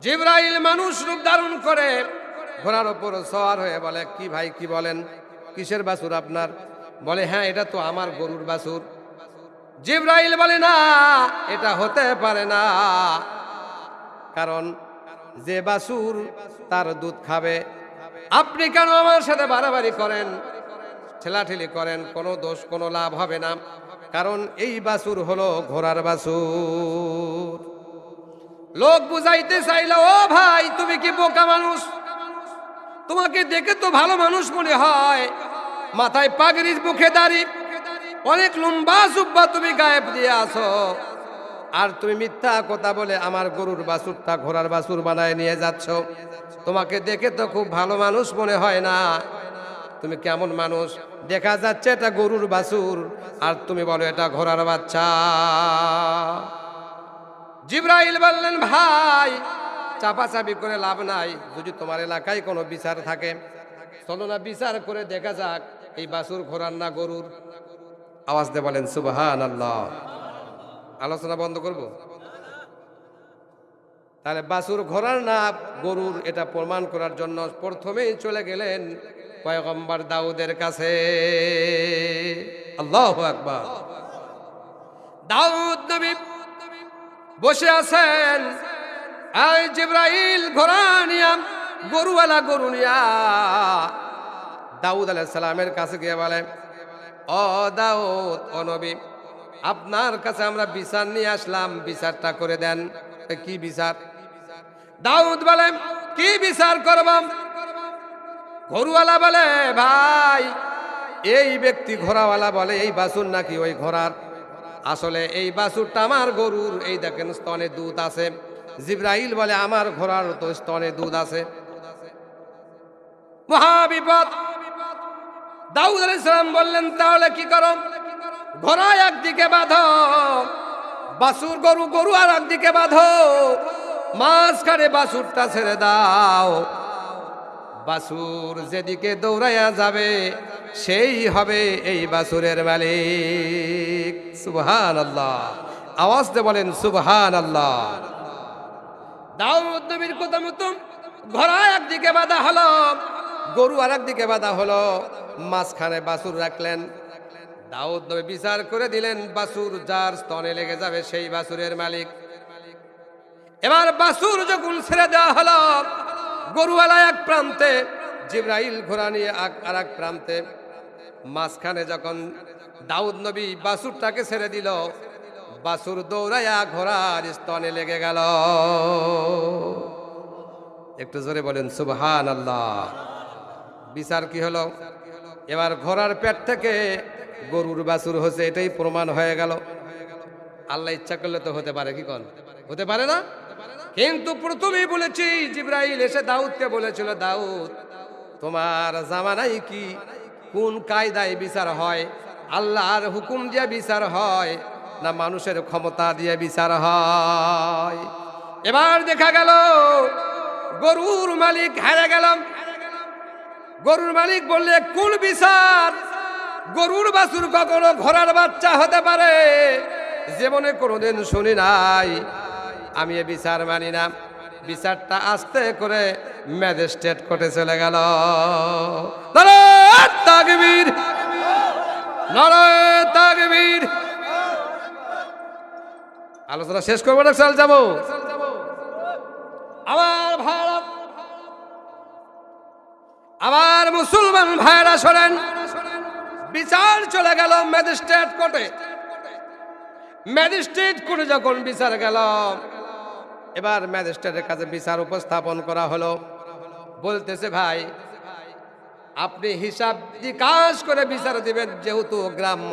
জিবরাইল মানুষ রূপ ধারণ করে ঘোড়ার উপর সওয়ার হয়ে বলে, কি ভাই কি বলেন, কিসের বাছুর আপনার? বলে, হ্যাঁ এটা তো আমার গরুর বাছুর। জিবরাইল বলে, না এটা হতে পারে না, কারণ যে বাছুর তার দুধ খাবে। আপনি কেন আমার সাথে বাড়াবাড়ি করেন, ঠেলাঠেলি করেন? কোনো দোষ কোনো লাভ হবে না, কারণ এই বাছুর হলো ঘোড়ার বাছুর। লোক বুঝাইতে চাইল, ও ভাই তুমি কি বোকা মানুষ? তোমাকে দেখে তো ভালো মানুষ মনে হয়, মাথায় পাগড়ি, মুখে দাড়ি, অনেক লম্বা জুব্বা তুমি গায়েব দিয়ে আসো, আর তুমি মিথ্যা কথা বলে আমার গরুর বাছুরটা ঘোড়ার বাছুর বানায় নিয়ে যাচ্ছ। তোমাকে দেখে তো খুব ভালো মানুষ মনে হয় না। তুমি কেমন মানুষ? দেখা যাচ্ছে এটা গরুর বাছুর, আর তুমি বলো এটা ঘোড়ার বাচ্চা। জিবরাইল বললেন, ভাই চাপাচাপি করে লাভ নাই, যদি তোমার এলাকায় কোনো বিচার থাকে চলো না বিচার করে দেখা যাক এই বাছুর ঘোড়ার না গরুর। আওয়াজ দিয়ে বলেন সুবহানাল্লাহ। আলোচনা বন্ধ করব? তাহলে বাছুর ঘোড়ার না গরুর এটা প্রমাণ করার জন্য প্রথমেই চলে গেলেন পয়গম্বর দাউদের কাছে। আল্লাহু আকবার। দাউদ নবী বসে আছেন, এই জিবরাইল ঘোড়া নিয়া, গরুওয়ালা গরু নিয়া দাউদ আলাইহিস সালামের কাছে গিয়ে বলে, ও দাউদ, ও নবী, আপনার কাছে আমরা বিচার নিয়ে আসলাম, বিচারটা করে দেন। কি বিচার? দাউদ বলে, কি বিচার করব? গরুওয়ালা বলে, ভাই এই ব্যক্তি ঘোড়াওয়ালা বলে এই বাছুর নাকি ওই ঘোড়ার? আসলে এই বাছুরটা আমার গরুর, এই দেখেন স্তনে দুধ আছে। জিবরাইল বলে, আমার ঘোড়ার তো স্তনে দুধ আছে। মহাবিপদ। দাউদ আলাইহিস সালাম বললেন, তাহলে কি করো? ঘোড়া একদিকে বাঁধো, বাছুর গরু আর একদিকে বাঁধো, মাঝখানে বাছুরটা ছেড়ে দাও। বাছুর যেদিকে দৌড়াইয়া যাবে সেই হবে এই বাছুরের মালিক। সুবহানাল্লাহ। আওয়াজ দিয়ে বলেন সুবহানাল্লাহ। দাউদ নবীর কথা মতো ঘোড়া একদিকে বাঁধা হলো, গরু আর একদিকে বাঁধা হলো, মাঝখানে বাছুর রাখলেন। দাউদ নবী বিচার করে দিলেন, বাছুর যার স্তনে লেগে যাবে সেই বাছুরের মালিক। এবার বাছুর যখন ছেড়ে দেওয়া হলো, গরুওয়ালা এক প্রান্তে, জিবরাইল ঘোড়া নিয়ে আর এক প্রান্তে, মাঝখানে যখন দাউদ নবী বাছুরটাকে ছেড়ে দিল, বাছুর দৌড়াইয়া ঘোড়ার স্তনে লেগে গেল। একটু জোরে বলেন সুবহানাল্লাহ। বিচার কি হলো? এবার ঘোড়ার পেট থেকে গরুর বাছুর হচ্ছে, এটাই প্রমাণ হয়ে গেল। আল্লাহ ইচ্ছা করলে তো হতে পারে, কি কোন? হতে পারে না? কিন্তু প্রথমেই বলেছি, জিবরাইল এসে দাউদকে বলেছিল, দাউদ তোমার জামানায় কি কোন কায়দায় বিচার হয়? আল্লাহর হুকুম দিয়ে বিচার হয় না মানুষের ক্ষমতা দিয়ে বিচার হয়? এবার দেখা গেল গরুর মালিক হেরে গেল। গরুর মালিক বললে, কোন বিচার? গরুর বাছুর কখনো ঘোড়ার বাচ্চা হতে পারে? জীবনে কোনোদিন শুনি নাই, আমি এ বিচার মানি না। বিচারটা আস্তে করে ম্যাজিস্ট্রেট কোর্টে চলে গেল। নারায়ে তাকবীর, নারায়ে তাকবীর। আলোচনা শেষ করবো না চল যাবো? আমার ভাইরা, আমার মুসলমান ভাইরা শোনেন, বিচার চলে গেল ম্যাজিস্ট্রেট কোর্টে। ম্যাজিস্ট্রেট কোর্টে যখন বিচার গেল, এবার ম্যাজিস্ট্রেটের কাছে বিচার উপস্থাপন করা হলো। বলতেছে, ভাই আপনি হিসাব নিকাশ করে বিচার দিবেন, যেহেতু গ্রাম্য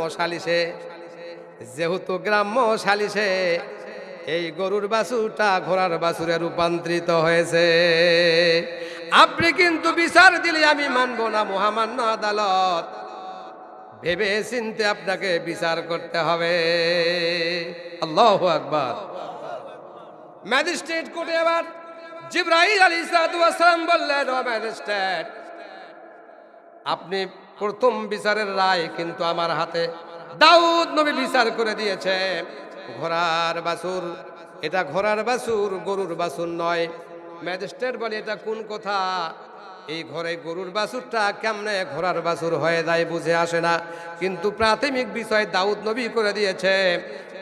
সালিশে এই গরুর বাছুরটা ঘোড়ার বাছুরে রূপান্তরিত হয়েছে। আপনি কিন্তু বিচার দিলে আমি মানব না, মহামান্য আদালত, ভেবে চিন্তে আপনাকে বিচার করতে হবে। আল্লাহু আকবার। ম্যাজিস্ট্রেট কোর্টে এবার জিবরাইল আলাইহিস সালাম বললেন, ও ম্যাজিস্ট্রেট, আপনি প্রথম বিচারের রায় কিন্তু আমার হাতে। দাউদ নবী বিচার করে দিয়েছে, ঘোড়ার বাছুর, এটা ঘোড়ার বাছুর, গরুর বাছুর নয়। ম্যাজিস্ট্রেট বলে এটা কোন কথা, এই ঘরে গরুর বাছুরটা কেমনে ঘোড়ার বাছুর হয়ে যায় বুঝে আসে না। কিন্তু প্রাথমিক বিষয় দাউদ নবী করে দিয়েছে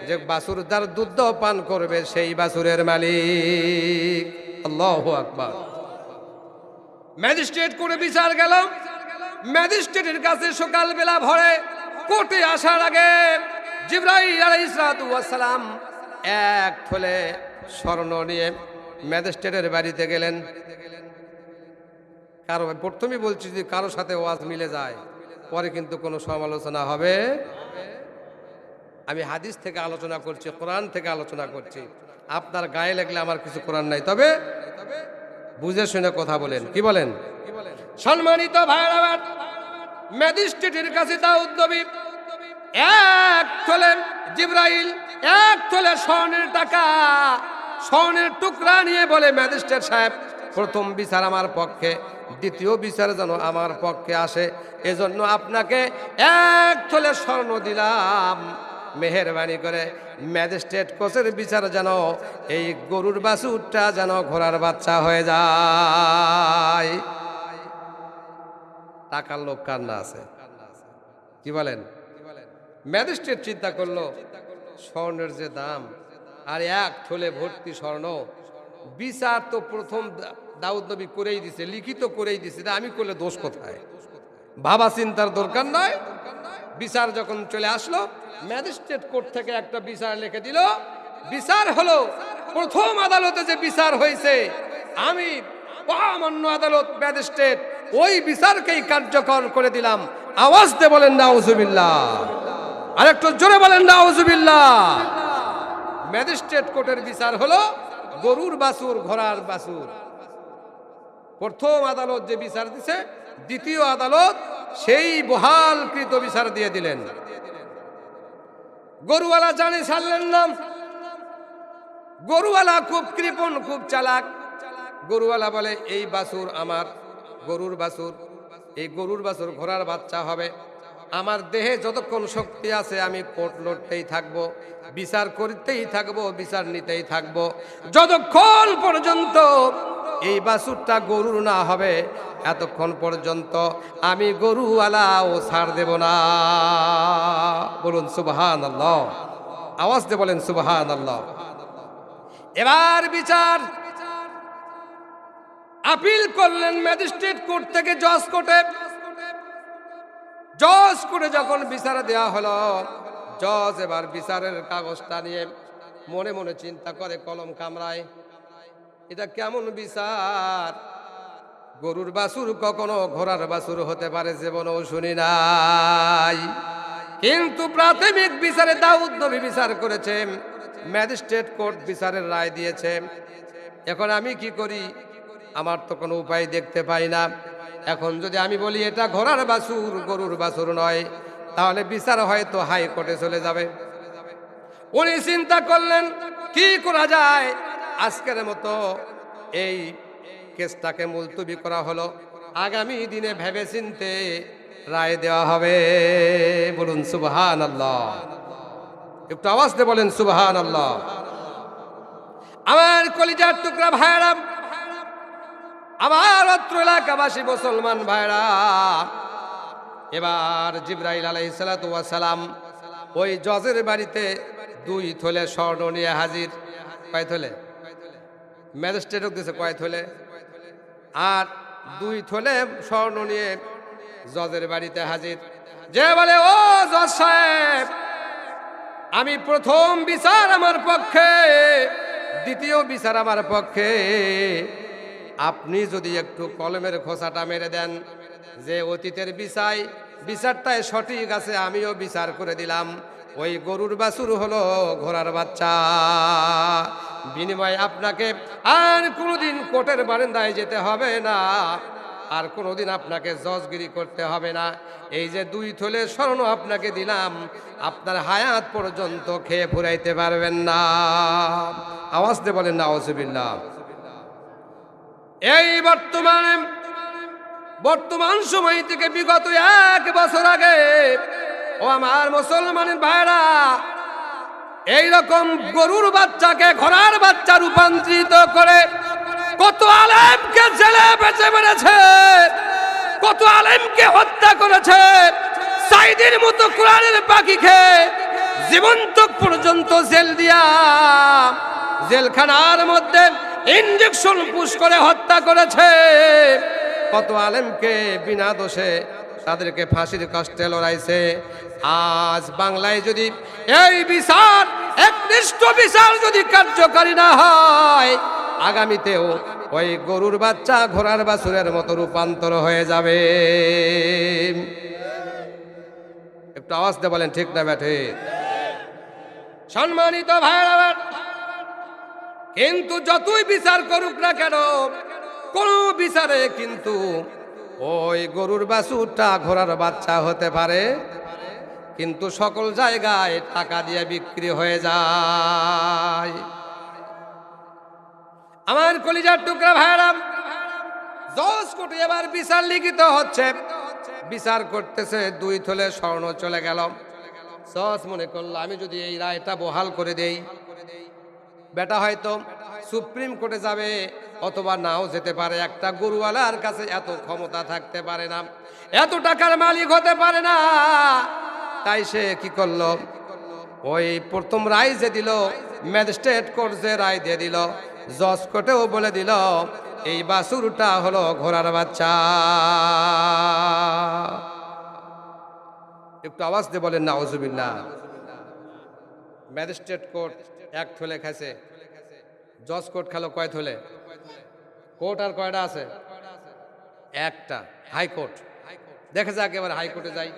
যে বাছুর যার দুধ পান করবে সেই বাছুরের মালিক। আল্লাহু আকবার। ম্যাজিস্ট্রেট করে বিচার গেল। ম্যাজিস্ট্রেটের কাছে সকালবেলা ভরে কোর্টে আসার আগে জিবরাইল আলাইহিস সালাম এক থলে স্বর্ণ নিয়ে ম্যাজিস্ট্রেটের বাড়িতে গেলেন। কারো প্রথমেই বলছি যে কারোর সাথে ওয়াজ মিলে যায়, পরে কিন্তু কোনো সমালোচনা হবে। আমি হাদিস থেকে আলোচনা করছি, কোরআন থেকে আলোচনা করছি। আপনার গায়ে লাগলে আমার কিছু কোরআন নাই, তবে বুঝে শুনে কথা বলেন। কি বলেন? সম্মানিত ভাইরা, ম্যাজিস্ট্রেটের কাছে দাউদ নবী এক থলে জিবরাইল এক থলে স্বর্ণের টাকা, স্বর্ণের টুকরা নিয়ে বলে, ম্যাজিস্ট্রেট সাহেব, প্রথম বিচার আমার পক্ষে, দ্বিতীয় বিচার যেন আমার পক্ষে আসে, এজন্য আপনাকে এক থলে স্বর্ণ দিলাম। মেহেরবানি করে ম্যাজিস্ট্রেট কোচের বিচার যেন এই গরুর বাছুরটা যেন ঘোড়ার বাচ্চা হয়ে যায়। টাকার লোক কার না আছে? কি বলেন? ম্যাজিস্ট্রেট চিন্তা করলো স্বর্ণের যে দাম, আর এক থলে ভর্তি স্বর্ণ, বিচার তো প্রথম দাউদ নবী করেই দিছে, লিখিত করেই দিছে, আমি করলে দোষ কোথায়? ভাবা চিন্তার দরকার নয়। বিচার যখন চলে আসলো, ম্যাজিস্ট্রেট কোর্ট থেকে একটা বিচার লিখে দিল। বিচার হলো প্রথম আদালতে যে বিচার হয়েছে, আমি মহামান্য আদালত ম্যাজিস্ট্রেট ওই বিচারকেই কার্যকর করে দিলাম। আওয়াজ দিয়ে বলেন নাউজুবিল্লাহ, আর একটু জোরে বলেন নাউজুবিল্লাহ। ম্যাজিস্ট্রেট কোর্টের বিচার হলো গরুর বাছুর ঘোড়ার বাছুর। প্রথম আদালত যে বিচার দিছে, দ্বিতীয় আদালত সেই বহালকৃত বিচার দিয়ে দিলেন। গরুওয়ালা জানে ছাড়লেন না। গরুওয়ালা খুব কৃপণ, খুব চালাক। গরুওয়ালা বলে, এই বাছুর আমার গরুর বাছুর, এই গরুর বাছুর ঘোড়ার বাচ্চা হবে। আমার দেহে যতক্ষণ শক্তি আছে আমি কোর্ট লড়তেই থাকবো, বিচার করতেই থাকবো, বিচার নিতেই থাকবো, যতক্ষণ পর্যন্ত এই বাছুরটা গরুর না হবে, এতক্ষণ পর্যন্ত আমি গরুওয়ালাও ছাড় দেব না। বলুন সুবহানাল্লাহ, আওয়াজ দিয়ে বলেন সুবহানাল্লাহ। এবার বিচার আপিল করলেন ম্যাজিস্ট্রেট কোর্ট থেকে জজ কোর্টে। জজ কোর্টে যখন বিচার দেয়া হলো, জজ এবার বিচারের কাগজটা নিয়ে মনে মনে চিন্তা করে, কলম কামড়ায়, এটা কেমন বিচার? গরুর বাছুর কখনো ঘোড়ার বাছুর হতে পারে জীবনেও শুনি নাই। কিন্তু প্রাথমিক বিচারে দাউদ নবী বিচার করেছে, ম্যাজিস্ট্রেট কোর্ট বিচারের রায় দিয়েছে। এখন আমি কি করি? আমার তো কোনো উপায় দেখতে পাই না। এখন যদি আমি বলি এটা ঘোড়ার বাছুর, গরুর বাছুর নয়, তাহলে বিচার হয়তো হাইকোর্টে চলে যাবে। উনি চিন্তা করলেন কি করা যায়। আজকের মতো এই কেসটাকে মুলতবি করা হলো, আগামী দিনে ভেবে চিন্তে রায় দেওয়া হবে। বলুন সুবহানাল্লাহ, একটু আওয়াজ দিয়ে বলেন সুবহানাল্লাহ। আমার কলিজার টুকরা ভাইরা, আমার অত্র এলাকাবাসী মুসলমান ভাইরা, এবার জিবরাইল আলাইহিস সালাতু ওয়াস সালাম ওই জজের বাড়িতে 2 থলে স্বর্ণ নিয়ে হাজির। কয় থলে? ম্যাজিস্ট্রেট দিয়েছে কয় থলে? আর 2 থলে স্বর্ণ নিয়ে জজের বাড়িতে হাজির। যে বলে, ও জজ সাহেব, আমি প্রথম বিচার আমার পক্ষে, দ্বিতীয় বিচার আমার পক্ষে, আপনি যদি একটু কলমের খোসাটা মেরে দেন যে অতীতের বিচারটাই সঠিক আছে, আমিও বিচার করে দিলাম ওই গরুর বাছুর হলো ঘোড়ার বাচ্চা। বিনিময়ে আপনাকে আর কোনোদিন কোর্টের বারান্দায় যেতে হবে না, আর কোনোদিন আপনাকে জজগিরি করতে হবে না। এই যে 2 থলে স্বর্ণ আপনাকে দিলাম, আপনার হায়াত পর্যন্ত খেয়ে ফুরাইতে পারবেন না। আওয়াজ দিয়ে বলেন নাউজুবিল্লাহ। এই বর্তমান সময় থেকে বিগত 1 বছর আগে, ও আমার মুসলমানের ভাইরা, এইরকম গরুর বাচ্চাকে ঘোড়ার বাচ্চা রূপান্তরিত করে কত আলেমকে জেলে বেঁচে মেরেছে, কত আলেমকে হত্যা করেছে, সাইদের মতো কোরআনের পাখি খেয়ে জীবন্ত পর্যন্ত জেল দিয়া জেলখানার মধ্যে ইনজেকশন পুশ করে হত্যা করেছে। কত আলেমকে বিনা দোষে তাদেরকে ফাঁসির কষ্টে লড়াইছে। আজ বাংলায় যদি এই বিচার, একনিষ্ঠ বিচার যদি কার্যকারী না হয়, আগামীতেও ওই গরুর বাচ্চা ঘোড়ার বাছুরের মতো রূপান্তর হয়ে যাবে। একটু আওয়াজ দিয়ে বলেন ঠিক না ব্যাঠে? সম্মানিত ভাইরা, কিন্তু যতই বিচার করুক না কেন, কোন বিচারে কিন্তু ওই গরুর বাছুরটা ঘোড়ার বাচ্চা হতে পারে, কিন্তু সকল জায়গায় টাকা দিয়ে বিক্রি হয়ে যায়। আমার কলিজার টুকরা ভাইরা, জজ কোর্টে এবার বিচার লিখিত হচ্ছে। বিচার করতেছে, 2 তোলা স্বর্ণ চলে গেল। জজ মনে করলো আমি যদি এই রায়টা বহাল করে দেই, বেটা হয়তো সুপ্রিম কোর্টে যাবে অথবা নাও যেতে পারে। একটা গরুওয়ালার কাছে এত ক্ষমতা থাকতে পারে না, এত টাকার মালিক হতে পারে না। তাই সে কি করলো, ওই প্রথম রায় যে দিল, ম্যাজিস্ট্রেট কোর্ট যে রায় দিয়ে দিল, জজ কোর্টেও বলে দিল এই বাছুরটা হলো ঘোড়ার বাচ্চা। একটু আওয়াজ দিয়ে বলেন নাউজুবিল্লাহ। ম্যাজিস্ট্রেট কোর্ট 1 তোলা খাইছে, জজ কোর্ট খেলো কয় তোলে? কোর্ট আর কয়টা আছে? একটা। হাইকোর্ট দেখা যাক, এবার হাইকোর্টে যাই,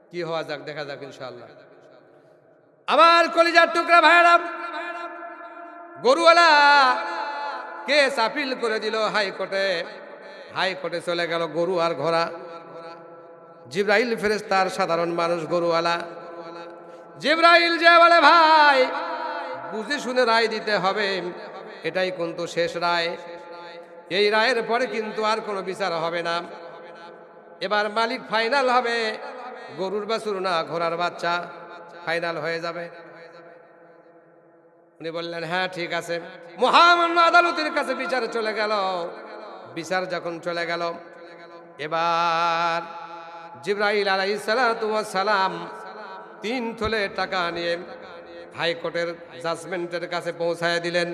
কি হওয়া যাক দেখা যাক ইনশাআল্লাহ। আমার কলিজার টুকরা ভাইরা, গরুওয়ালা কেস আপিল করে দিল হাইকোর্টে। হাইকোর্টে চলে গেল গরু আর ঘোড়া। জিবরাইল ফেরেশতার সাধারণ মানুষ গরুওয়ালা। জিবরাইল যে বলে ভাই বুঝে শুনে রায় দিতে হবে, এটাই কিন্তু শেষ রায়, এই রায়ের পরে কিন্তু আর কোনো বিচার হবে না। এবার মালিক ফাইনাল হবে, গরুর বাছুর না ঘোড়ার বাচ্চা ফাইনাল হয়ে যাবে। উনি বললেন হ্যাঁ ঠিক আছে। মহামান্য আদালতের কাছে বিচারে চলে গেল। বিচার যখন চলে গেল, এবার জিবরাইল আলাইহিস সালাতু ওয়াস সালাম 3 তোলা টাকা নিয়ে হাইকোর্টের জাজমেন্টের কাছে পৌঁছায় দিলেন।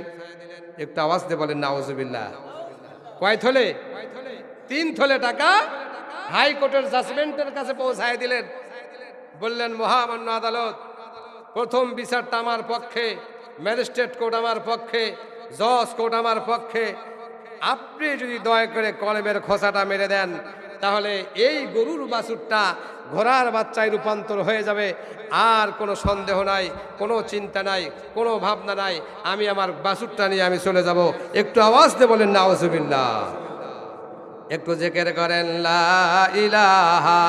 একটু আওয়াজ দিয়ে বলেন নাউজুবিল্লাহ। কয় তোলে? 3 তোলা টাকা হাইকোর্টের জাজমেন্টের কাছে পৌঁছায় দিলেন। বললেন মহামান্য আদালত, প্রথম বিচারটা আমার পক্ষে, ম্যাজিস্ট্রেট কোর্ট আমার পক্ষে, জজ কোর্ট আমার পক্ষে। আপনি যদি দয়া করে কলমের খোসাটা মেরে দেন, তাহলে এই গরুর বাছুরটা ঘোড়ার বাচ্চায় রূপান্তর হয়ে যাবে। আর কোনো সন্দেহ নাই, কোনো চিন্তা নাই, কোনো ভাবনা নাই, আমি আমার বাছুরটা নিয়ে আমি চলে যাব। একটু আওয়াজ দিয়ে বলেন নাউজুবিল্লাহ। একটু জিকির করেন লা ইলাহা